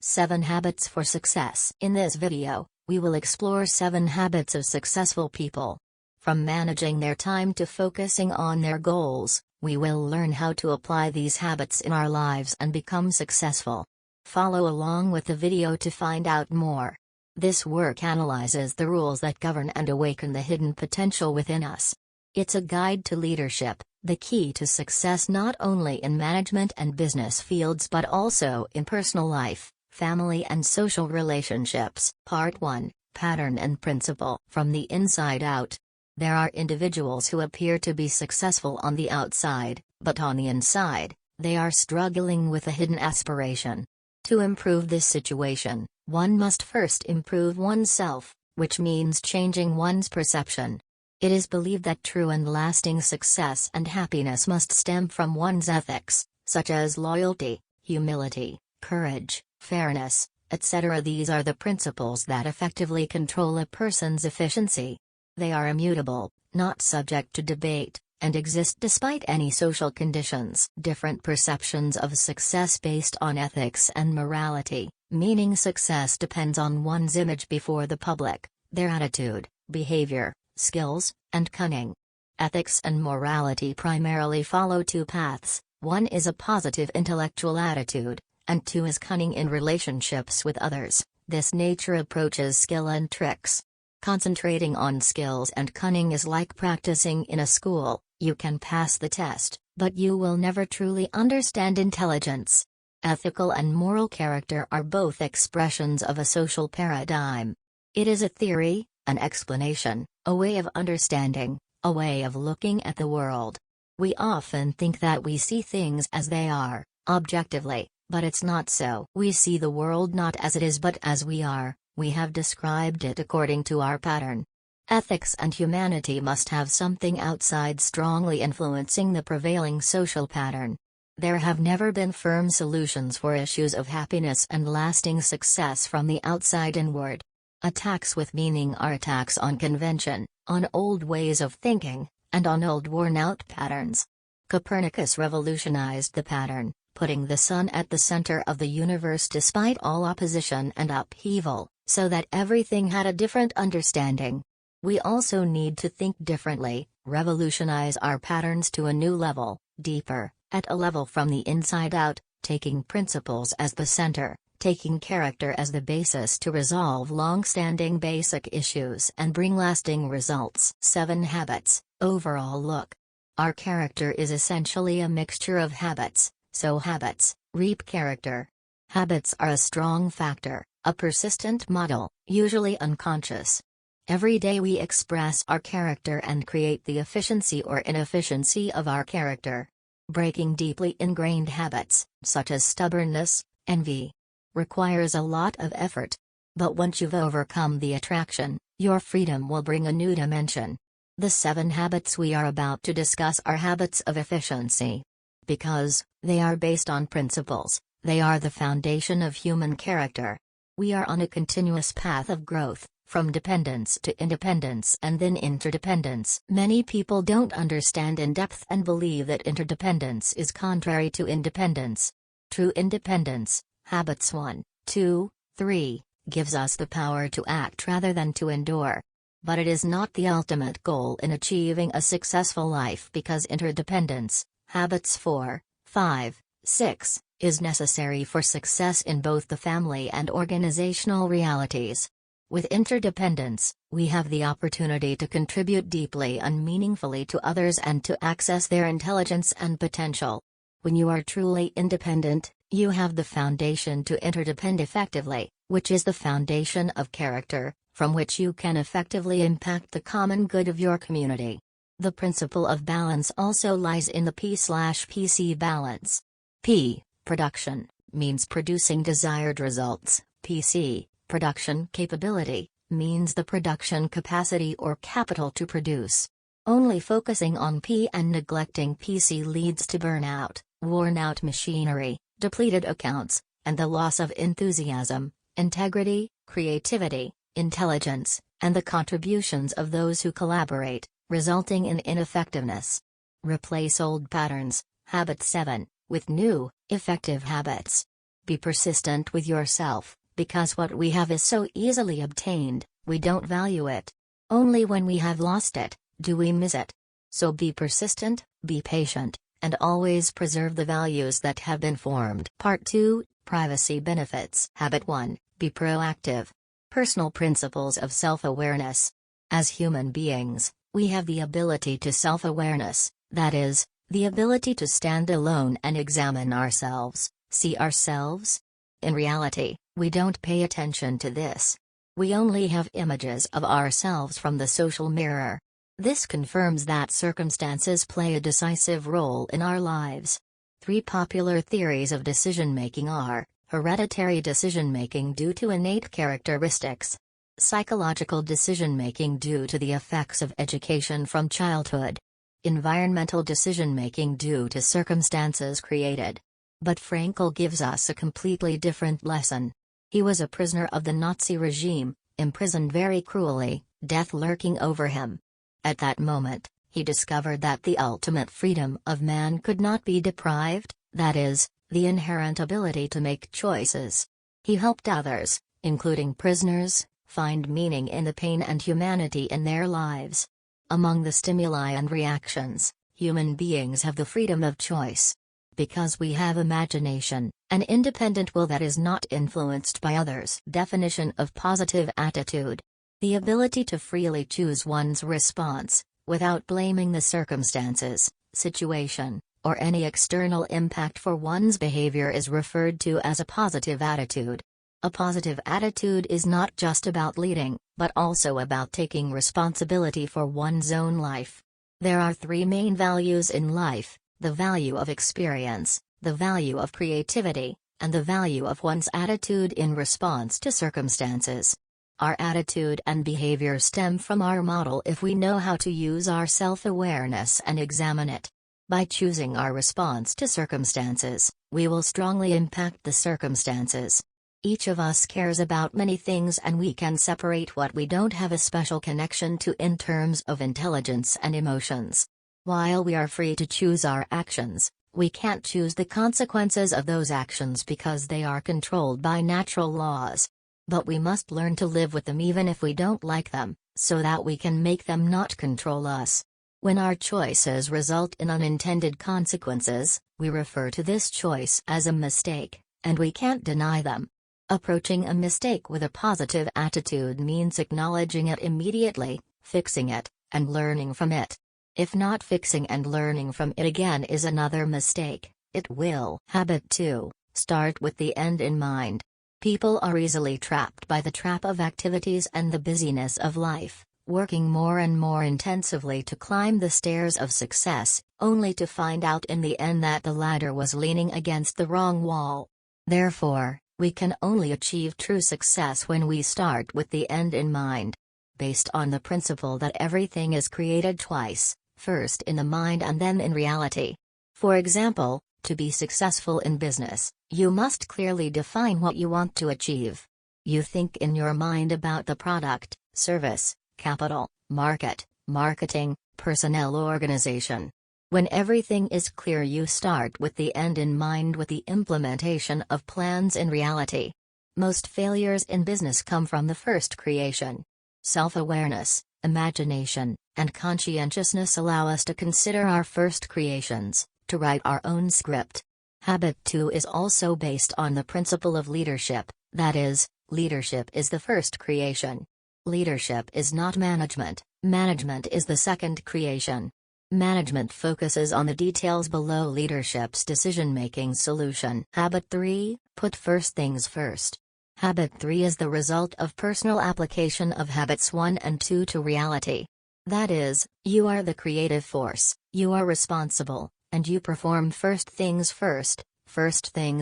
7 Habits for Success. In this video, we will explore 7 habits of successful people. From managing their time to focusing on their goals, we will learn how to apply these habits in our lives and become successful. Follow along with the video to find out more. This work analyzes the rules that govern and awaken the hidden potential within us. It's a guide to leadership, the key to success not only in management and business fields but also in personal life, family and social relationships. Part 1, Pattern and Principle. From the inside out. There are individuals who appear to be successful on the outside, but on the inside, they are struggling with a hidden aspiration. To improve this situation, one must first improve oneself, which means changing one's perception. It is believed that true and lasting success and happiness must stem from one's ethics, such as loyalty, humility, courage, fairness, etc. These are the principles that effectively control a person's efficiency. They are immutable, not subject to debate, and exist despite any social conditions. Different perceptions of success based on ethics and morality, meaning success depends on one's image before the public, their attitude, behavior, skills, and cunning. Ethics and morality primarily follow two paths: one is a positive intellectual attitude, and two is cunning in relationships with others. This nature approaches skill and tricks. Concentrating on skills and cunning is like practicing in a school. You can pass the test, but you will never truly understand intelligence. Ethical and moral character are both expressions of a social paradigm. It is a theory, an explanation, a way of understanding, a way of looking at the world. We often think that we see things as they are, objectively, but it's not so. We see the world not as it is but as we are. We have described it according to our pattern. Ethics and humanity must have something outside strongly influencing the prevailing social pattern. There have never been firm solutions for issues of happiness and lasting success from the outside inward. Attacks with meaning are attacks on convention, on old ways of thinking, and on old worn-out patterns. Copernicus revolutionized the pattern, putting the sun at the center of the universe despite all opposition and upheaval, so that everything had a different understanding. We also need to think differently, revolutionize our patterns to a new level, deeper, at a level from the inside out, taking principles as the center, taking character as the basis to resolve long-standing basic issues and bring lasting results. 7 Habits. Overall look. Our character is essentially a mixture of habits, so habits reap character. Habits are a strong factor, a persistent model, usually unconscious. Every day we express our character and create the efficiency or inefficiency of our character. Breaking deeply ingrained habits, such as stubbornness, envy, requires a lot of effort. But once you've overcome the attraction, your freedom will bring a new dimension. The 7 habits we are about to discuss are habits of efficiency. Because they are based on principles, they are the foundation of human character. We are on a continuous path of growth, from dependence to independence and then interdependence. Many people don't understand in depth and believe that interdependence is contrary to independence. True independence, habits 1, 2, 3, gives us the power to act rather than to endure. But it is not the ultimate goal in achieving a successful life because interdependence, habits 4, 5, 6, is necessary for success in both the family and organizational realities. With interdependence, we have the opportunity to contribute deeply and meaningfully to others and to access their intelligence and potential. When you are truly independent, you have the foundation to interdepend effectively, which is the foundation of character, from which you can effectively impact the common good of your community. The principle of balance also lies in the P/PC balance. P, production, means producing desired results. PC, production capability, means the production capacity or capital to produce. Only focusing on P and neglecting PC leads to burnout, worn-out machinery, depleted accounts, and the loss of enthusiasm, integrity, creativity, intelligence, and the contributions of those who collaborate, resulting in ineffectiveness. Replace old patterns, habit 7, with new, effective habits. Be persistent with yourself, because what we have is so easily obtained, we don't value it. Only when we have lost it, do we miss it. So be persistent, be patient, and always preserve the values that have been formed. Part 2, Privacy Benefits. Habit 1, Be proactive. Personal principles of self-awareness. As human beings, we have the ability to self-awareness, that is, the ability to stand alone and examine ourselves, see ourselves. In reality, we don't pay attention to this. We only have images of ourselves from the social mirror. This confirms that circumstances play a decisive role in our lives. 3 popular theories of decision-making are: hereditary decision-making due to innate characteristics, psychological decision-making due to the effects of education from childhood, environmental decision-making due to circumstances created. But Frankl gives us a completely different lesson. He was a prisoner of the Nazi regime, imprisoned very cruelly, death lurking over him. At that moment, he discovered that the ultimate freedom of man could not be deprived, that is, the inherent ability to make choices. He helped others, including prisoners, find meaning in the pain and humanity in their lives. Among the stimuli and reactions, human beings have the freedom of choice. Because we have imagination, an independent will that is not influenced by others. Definition of positive attitude: the ability to freely choose one's response, without blaming the circumstances, situation, or any external impact for one's behavior is referred to as a positive attitude. A positive attitude is not just about leading, but also about taking responsibility for one's own life. There are 3 main values in life: the value of experience, the value of creativity, and the value of one's attitude in response to circumstances. Our attitude and behavior stem from our model if we know how to use our self-awareness and examine it. By choosing our response to circumstances, we will strongly impact the circumstances. Each of us cares about many things, and we can separate what we don't have a special connection to in terms of intelligence and emotions. While we are free to choose our actions, we can't choose the consequences of those actions because they are controlled by natural laws. But we must learn to live with them even if we don't like them, so that we can make them not control us. When our choices result in unintended consequences, we refer to this choice as a mistake, and we can't deny them. Approaching a mistake with a positive attitude means acknowledging it immediately, fixing it, and learning from it. If not fixing and learning from it again is another mistake, it will. Habit 2, Start with the end in mind. People are easily trapped by the trap of activities and the busyness of life, working more and more intensively to climb the stairs of success, only to find out in the end that the ladder was leaning against the wrong wall. Therefore, we can only achieve true success when we start with the end in mind. Based on the principle that everything is created twice, first in the mind and then in reality. For example, to be successful in business, you must clearly define what you want to achieve. You think in your mind about the product, service, capital, market, marketing, personnel, organization. When everything is clear, you start with the end in mind with the implementation of plans in reality. Most failures in business come from the first creation. Self-awareness, imagination, and conscientiousness allow us to consider our first creations, to write our own script. Habit 2 is also based on the principle of leadership, that is, leadership is the first creation. Leadership is not management, management is the second creation. Management focuses on the details below leadership's decision-making solution. Habit 3, Put first things first. Habit 3 is the result of personal application of habits 1 and 2 to reality. That is, you are the creative force, you are responsible, and you perform first things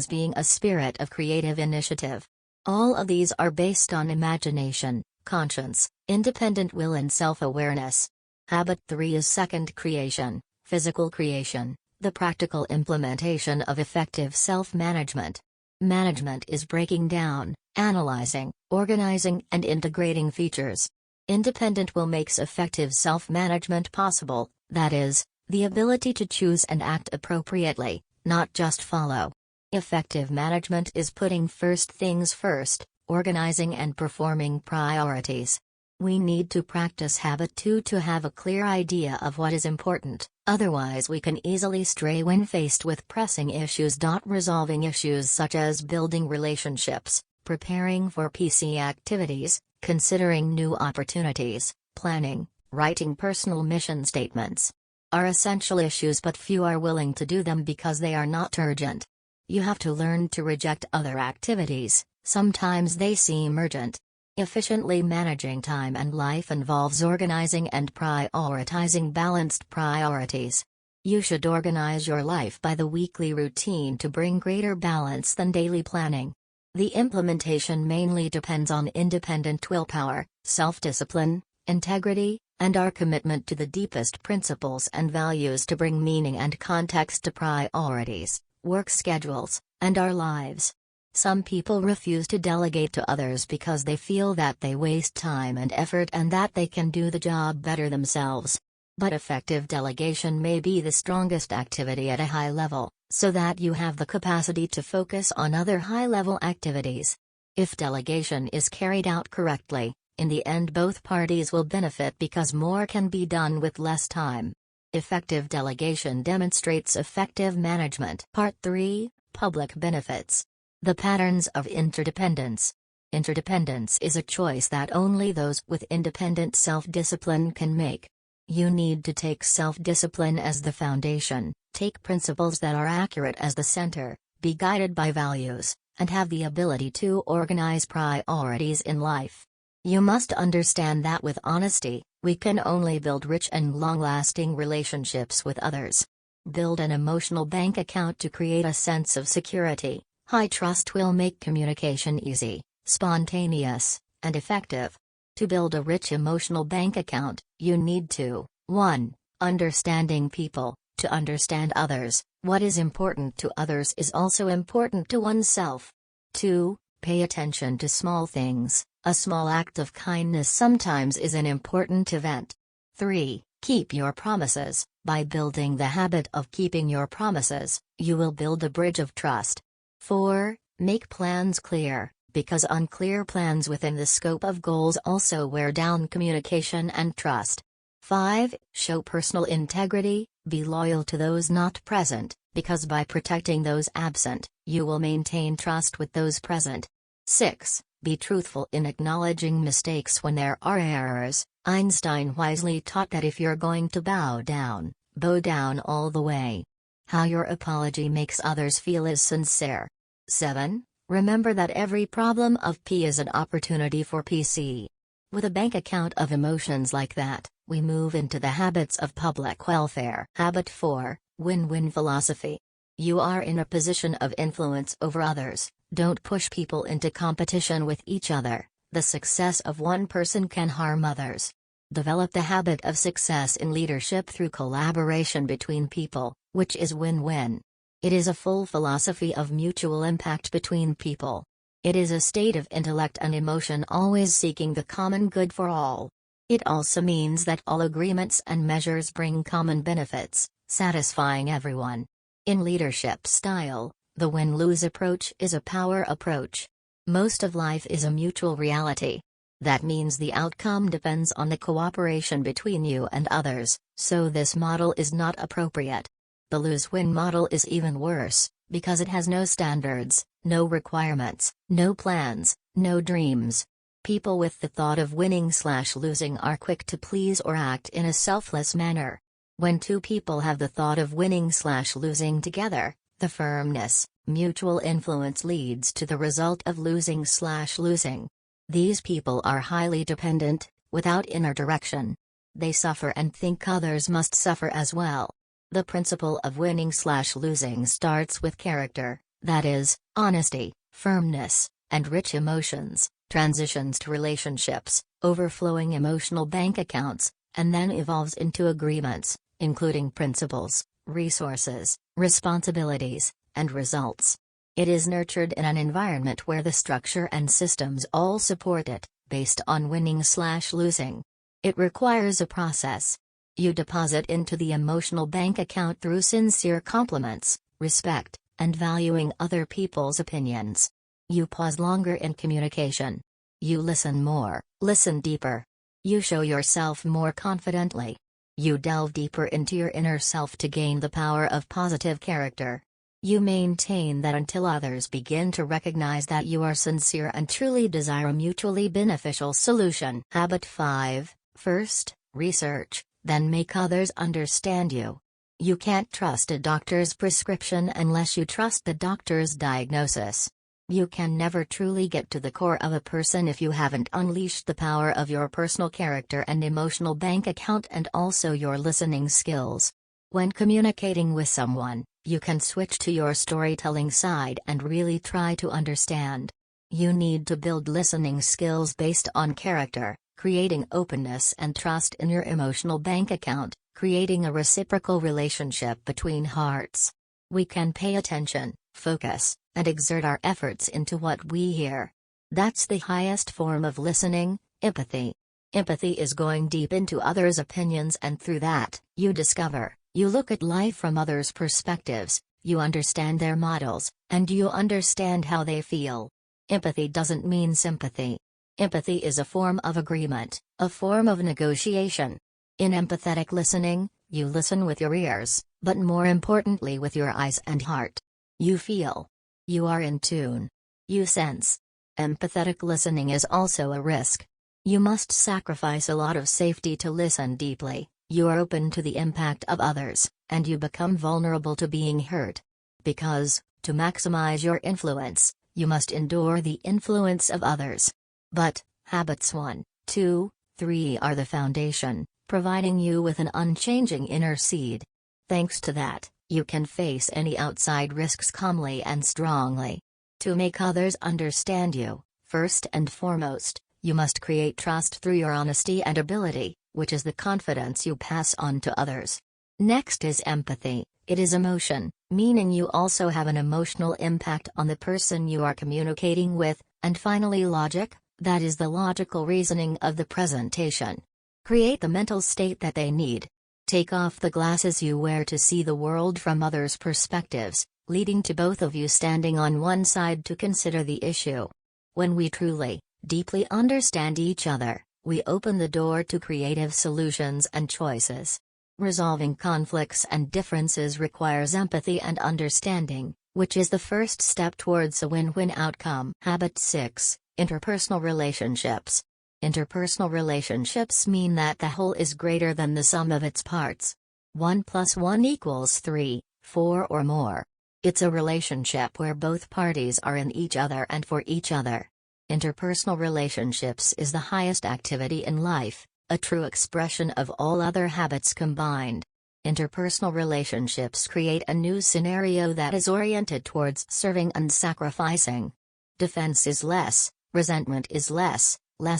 being a spirit of creative initiative. All of these are based on imagination, conscience, independent will and self-awareness. Habit 3 is second creation, physical creation, the practical implementation of effective self-management. Management is breaking down, analyzing, organizing and integrating features. Independent will makes effective self-management possible, that is, the ability to choose and act appropriately, not just follow. Effective management is putting first things first, organizing and performing priorities. We need to practice habit 2 to have a clear idea of what is important, otherwise we can easily stray when faced with pressing issues. Resolving issues such as building relationships, preparing for PC activities, considering new opportunities, planning, writing personal mission statements are essential issues, but few are willing to do them because they are not urgent. You have to learn to reject other activities, sometimes they seem urgent. Efficiently managing time and life involves organizing and prioritizing balanced priorities. You should organize your life by the weekly routine to bring greater balance than daily planning. The implementation mainly depends on independent willpower, self-discipline, integrity, and our commitment to the deepest principles and values to bring meaning and context to priorities, work schedules, and our lives. Some people refuse to delegate to others because they feel that they waste time and effort and that they can do the job better themselves. But effective delegation may be the strongest activity at a high level, so that you have the capacity to focus on other high-level activities. If delegation is carried out correctly, in the end both parties will benefit because more can be done with less time. Effective delegation demonstrates effective management. Part 3: Public benefits. The patterns of interdependence. Interdependence is a choice that only those with independent self-discipline can make. You need to take self-discipline as the foundation, take principles that are accurate as the center, be guided by values, and have the ability to organize priorities in life. You must understand that with honesty, we can only build rich and long-lasting relationships with others. Build an emotional bank account to create a sense of security. High trust will make communication easy, spontaneous, and effective. To build a rich emotional bank account, you need to 1. Understanding people. To understand others, what is important to others is also important to oneself. 2. Pay attention to small things. A small act of kindness sometimes is an important event. 3. Keep your promises. By building the habit of keeping your promises, you will build a bridge of trust. 4. Make plans clear, because unclear plans within the scope of goals also wear down communication and trust. 5. Show personal integrity, be loyal to those not present, because by protecting those absent, you will maintain trust with those present. 6. Be truthful in acknowledging mistakes when there are errors. Einstein wisely taught that if you're going to bow down all the way. How your apology makes others feel is sincere. 7. Remember that every problem of P is an opportunity for PC. With a bank account of emotions like that, we move into the habits of public welfare. Habit 4, Win-win philosophy. You are in a position of influence over others, don't push people into competition with each other. The success of one person can harm others. Develop the habit of success in leadership through collaboration between people, which is win-win. It is a full philosophy of mutual impact between people. It is a state of intellect and emotion always seeking the common good for all. It also means that all agreements and measures bring common benefits, satisfying everyone. In leadership style, the win-lose approach is a power approach. Most of life is a mutual reality. That means the outcome depends on the cooperation between you and others, so this model is not appropriate. The lose-win model is even worse, because it has no standards, no requirements, no plans, no dreams. People with the thought of winning/losing are quick to please or act in a selfless manner. When two people have the thought of winning/losing together, the firmness, mutual influence leads to the result of losing/losing. These people are highly dependent, without inner direction. They suffer and think others must suffer as well. The principle of winning/losing starts with character, that is, honesty, firmness, and rich emotions, transitions to relationships, overflowing emotional bank accounts, and then evolves into agreements, including principles, resources, responsibilities, and results. It is nurtured in an environment where the structure and systems all support it, based on winning/losing. It requires a process. You deposit into the emotional bank account through sincere compliments, respect, and valuing other people's opinions. You pause longer in communication. You listen more, listen deeper. You show yourself more confidently. You delve deeper into your inner self to gain the power of positive character. You maintain that until others begin to recognize that you are sincere and truly desire a mutually beneficial solution. Habit 5. First, research, then make others understand you. You can't trust a doctor's prescription unless you trust the doctor's diagnosis. You can never truly get to the core of a person if you haven't unleashed the power of your personal character and emotional bank account and also your listening skills. When communicating with someone, you can switch to your storytelling side and really try to understand. You need to build listening skills based on character, creating openness and trust in your emotional bank account, creating a reciprocal relationship between hearts. We can pay attention, focus, and exert our efforts into what we hear. That's the highest form of listening, empathy. Empathy is going deep into others' opinions, and through that, you discover, you look at life from others' perspectives, you understand their models, and you understand how they feel. Empathy doesn't mean sympathy. Empathy is a form of agreement, a form of negotiation. In empathetic listening, you listen with your ears, but more importantly with your eyes and heart. You feel. You are in tune. You sense. Empathetic listening is also a risk. You must sacrifice a lot of safety to listen deeply. You are open to the impact of others, and you become vulnerable to being hurt. Because, to maximize your influence, you must endure the influence of others. But, habits 1, 2, 3 are the foundation, providing you with an unchanging inner seed. Thanks to that, you can face any outside risks calmly and strongly. To make others understand you, first and foremost, you must create trust through your honesty and ability, which is the confidence you pass on to others. Next is empathy. It is emotion, meaning you also have an emotional impact on the person you are communicating with, and finally logic, that is the logical reasoning of the presentation. Create the mental state that they need. Take off the glasses you wear to see the world from others' perspectives, leading to both of you standing on one side to consider the issue. When we truly, deeply understand each other, we open the door to creative solutions and choices. Resolving conflicts and differences requires empathy and understanding, which is the first step towards a win-win outcome. Habit 6. Interpersonal relationships. Interpersonal relationships mean that the whole is greater than the sum of its parts. 1 + 1 = 3, 4 or more. It's a relationship where both parties are in each other and for each other. Interpersonal relationships is the highest activity in life, a true expression of all other habits combined. Interpersonal relationships create a new scenario that is oriented towards serving and sacrificing. Defense is less, resentment is less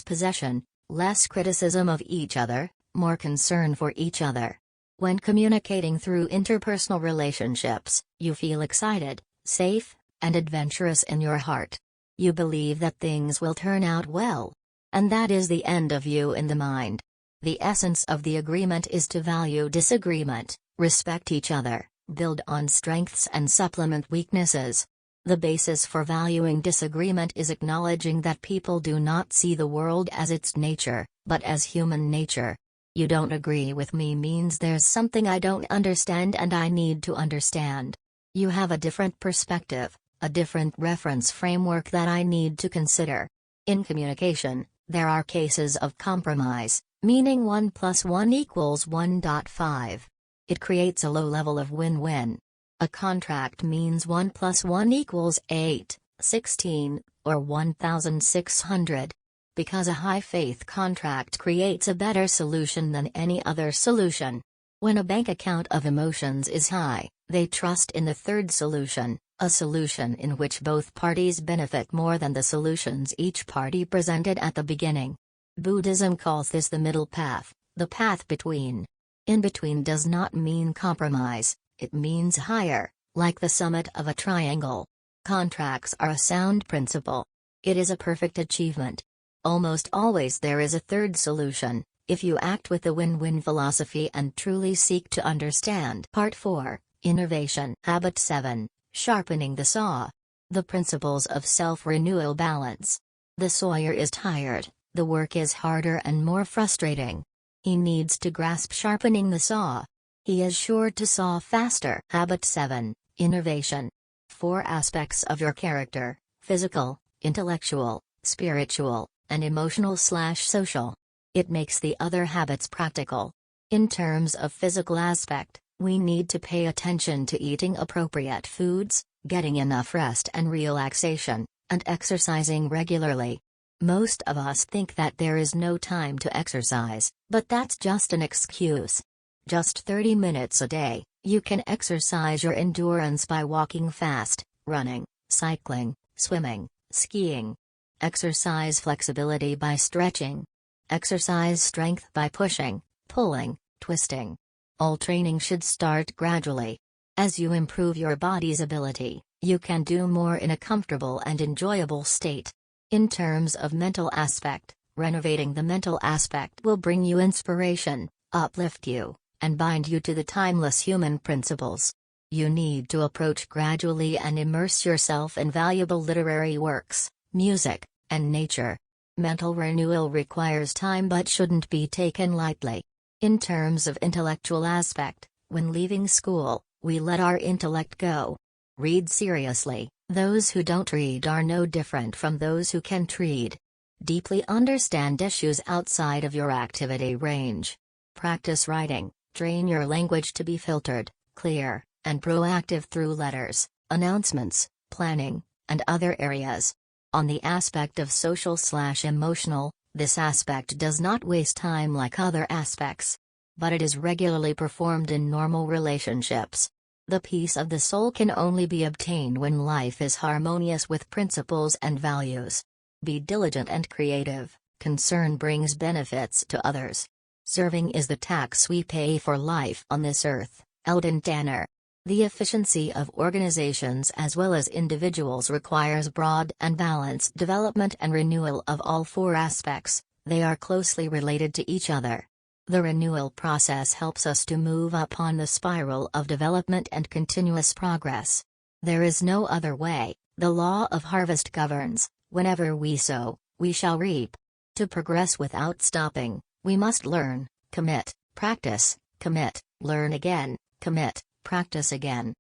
possession, less criticism of each other, more concern for each other. When communicating through interpersonal relationships, you feel excited, safe, and adventurous in your heart. You believe that things will turn out well. And that is the end of you in the mind. The essence of the agreement is to value disagreement, respect each other, build on strengths and supplement weaknesses. The basis for valuing disagreement is acknowledging that people do not see the world as its nature, but as human nature. You don't agree with me means there's something I don't understand and I need to understand. You have a different perspective, a different reference framework that I need to consider. In communication, there are cases of compromise, meaning 1 + 1 = 1.5. It creates a low level of win-win. A contract means 1 + 1 = 8, 16, or 1,600. Because a high-faith contract creates a better solution than any other solution. When a bank account of emotions is high, they trust in the third solution, a solution in which both parties benefit more than the solutions each party presented at the beginning. Buddhism calls this the middle path, the path between. In between does not mean compromise, it means higher, like the summit of a triangle. Contracts are a sound principle. It is a perfect achievement. Almost always there is a third solution, if you act with the win-win philosophy and truly seek to understand. Part 4, Innovation. Habit 7. Sharpening the saw. The principles of self-renewal balance. The sawyer is tired, the work is harder and more frustrating. He needs to grasp sharpening the saw. He is sure to saw faster. Habit 7. Innovation. 4 aspects of your character: physical, intellectual, spiritual, and emotional/social. It makes the other habits practical. In terms of physical aspect, we need to pay attention to eating appropriate foods, getting enough rest and relaxation, and exercising regularly. Most of us think that there is no time to exercise, but that's just an excuse. Just 30 minutes a day, you can exercise your endurance by walking fast, running, cycling, swimming, skiing. Exercise flexibility by stretching. Exercise strength by pushing, pulling, twisting. All training should start gradually. As you improve your body's ability, you can do more in a comfortable and enjoyable state. In terms of mental aspect, renovating the mental aspect will bring you inspiration, uplift you, and bind you to the timeless human principles. You need to approach gradually and immerse yourself in valuable literary works, music, and nature. Mental renewal requires time but shouldn't be taken lightly. In terms of intellectual aspect, when leaving school, we let our intellect go. Read seriously. Those who don't read are no different from those who can't read. Deeply understand issues outside of your activity range. Practice writing. Train your language to be filtered, clear, and proactive through letters, announcements, planning, and other areas. On the aspect of social/emotional, this aspect does not waste time like other aspects. But it is regularly performed in normal relationships. The peace of the soul can only be obtained when life is harmonious with principles and values. Be diligent and creative. Concern brings benefits to others. Serving is the tax we pay for life on this earth. Eldon Tanner. The efficiency of organizations as well as individuals requires broad and balanced development and renewal of all 4 aspects. They are closely related to each other. The renewal process helps us to move up on the spiral of development and continuous progress. There is no other way. The law of harvest governs. Whenever we sow, we shall reap. To progress without stopping, we must learn, commit, practice, commit, learn again, commit, practice again.